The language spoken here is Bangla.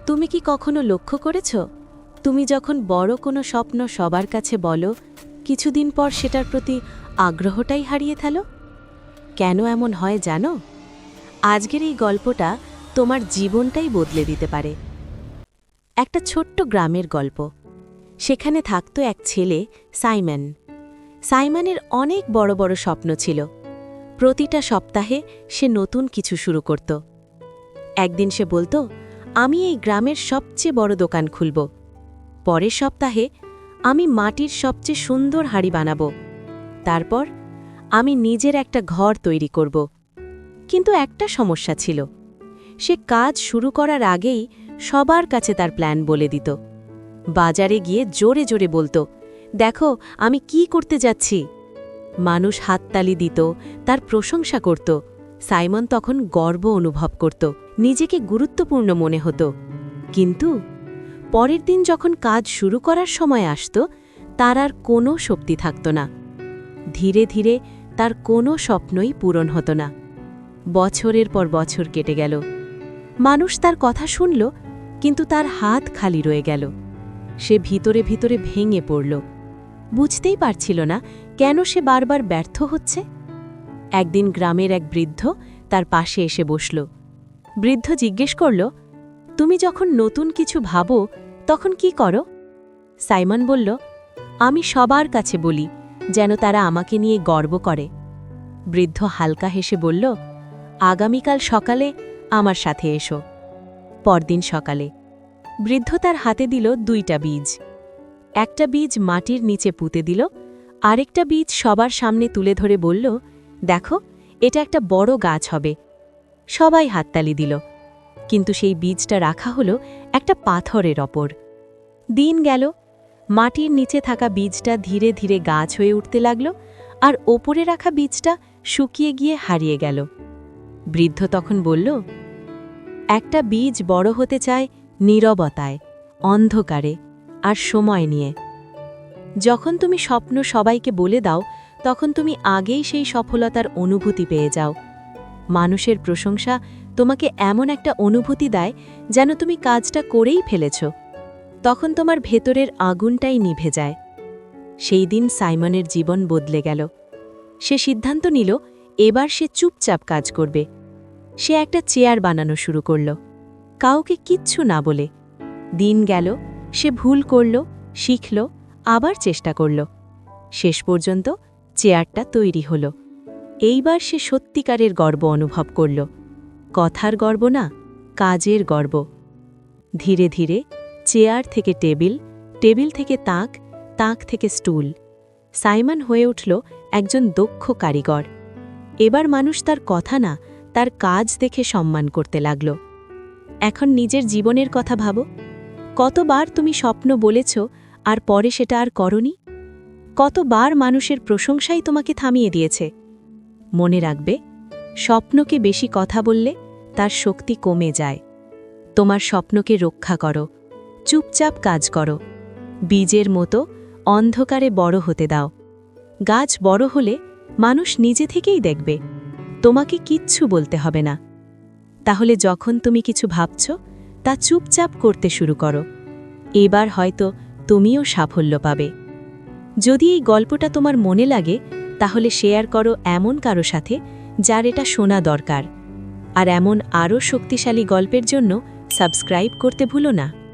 তুমি কি কখনো লক্ষ্য করেছ তুমি যখন বড় কোনো স্বপ্ন সবার কাছে বলো কিছুদিন পর সেটার প্রতি আগ্রহটাই হারিয়ে ফেলো কেন এমন হয় জানো আজকের এই গল্পটা তোমার জীবনটাই বদলে দিতে পারে একটা ছোট্ট গ্রামের গল্প সেখানে থাকতো এক ছেলে সাইমন সাইমনের অনেক বড় বড় স্বপ্ন ছিল প্রতিটা সপ্তাহে সে নতুন কিছু শুরু করত একদিন সে বলতো আমি এই গ্রামের সবচেয়ে বড় দোকান খুলব পরের সপ্তাহে আমি মাটির সবচেয়ে সুন্দর হাড়ি বানাব তারপর আমি নিজের একটা ঘর তৈরি করব কিন্তু একটা সমস্যা ছিল সে কাজ শুরু করার আগেই সবার কাছে তার প্ল্যান বলে দিত বাজারে গিয়ে জোরে জোরে বলতো দেখো আমি কি করতে যাচ্ছি মানুষ হাততালি দিত তার প্রশংসা করত সাইমন তখন গর্ব অনুভব করত নিজেকে গুরুত্বপূর্ণ মনে হতো কিন্তু পরের দিন যখন কাজ শুরু করার সময় আসত তার আর কোনো শক্তি থাকত না ধীরে ধীরে তার কোনো স্বপ্নই পূরণ হতো না বছরের পর বছর কেটে গেল মানুষ তার কথা শুনল কিন্তু তার হাত খালি রয়ে গেল সে ভিতরে ভিতরে ভেঙে পড়ল বুঝতেই পারছিল না কেন সে বারবার ব্যর্থ হচ্ছে একদিন গ্রামের এক বৃদ্ধ তার পাশে এসে বসল বৃদ্ধ জিজ্ঞেস করল তুমি যখন নতুন কিছু ভাবো তখন কি করো সাইমন বলল আমি সবার কাছে বলি যেন তারা আমাকে নিয়ে গর্ব করে বৃদ্ধ হালকা হেসে বলল আগামীকাল সকালে আমার সাথে এসো পরদিন সকালে বৃদ্ধ তার হাতে দিল 2টা বীজ একটা বীজ মাটির নিচে পুঁতে দিল আরেকটা বীজ সবার সামনে তুলে ধরে বলল দেখো এটা একটা বড় গাছ হবে সবাই হাততালি দিল কিন্তু সেই বীজটা রাখা হলো একটা পাথরের ওপর দিন গেল মাটির নিচে থাকা বীজটা ধীরে ধীরে গাছ হয়ে উঠতে লাগল আর ওপরে রাখা বীজটা শুকিয়ে গিয়ে হারিয়ে গেল বৃদ্ধ তখন বলল একটা বীজ বড় হতে চায় নীরবতায় অন্ধকারে আর সময় নিয়ে যখন তুমি স্বপ্ন সবাইকে বলে দাও তখন তুমি আগেই সেই সফলতার অনুভূতি পেয়ে যাও মানুষের প্রশংসা তোমাকে এমন একটা অনুভূতি দেয় যেন তুমি কাজটা করেই ফেলেছ তখন তোমার ভেতরের আগুনটাই নিভে যায় সেই দিন সাইমনের জীবন বদলে গেল সে সিদ্ধান্ত নিল এবার সে চুপচাপ কাজ করবে সে একটা চেয়ার বানানো শুরু করল কাউকে কিচ্ছু না বলে দিন গেল সে ভুল করল শিখল আবার চেষ্টা করল শেষ পর্যন্ত চেয়ারটা তৈরি হল এইবার সে সত্যিকারের গর্ব অনুভব করল কথার গর্ব না কাজের গর্ব ধীরে ধীরে চেয়ার থেকে টেবিল টেবিল থেকে তাক তাক থেকে স্টুল সাইমন হয়ে উঠল একজন দক্ষ কারিগর এবার মানুষ তার কথা না তার কাজ দেখে সম্মান করতে লাগল এখন নিজের জীবনের কথা ভাবো কতবার তুমি স্বপ্ন বলেছ আর পরে সেটা আর করনি কতবার মানুষের প্রশংসাই তোমাকে থামিয়ে দিয়েছে মনে রাখবে স্বপ্নকে বেশি কথা বললে তার শক্তি কমে যায় তোমার স্বপ্নকে রক্ষা করো চুপচাপ কাজ করো বীজের মতো অন্ধকারে বড় হতে দাও গাছ বড় হলে মানুষ নিজে থেকেই দেখবে তোমাকে কিচ্ছু বলতে হবে না তাহলে যখন তুমি কিছু ভাবছ তা চুপচাপ করতে শুরু করো এবার হয়তো তুমিও সাফল্য পাবে যদি এই গল্পটা তোমার মনে লাগে তাহলে শেয়ার করো এমন কারো সাথে যার এটা শোনা দরকার আর এমন আরও শক্তিশালী গল্পের জন্য সাবস্ক্রাইব করতে ভুলো না।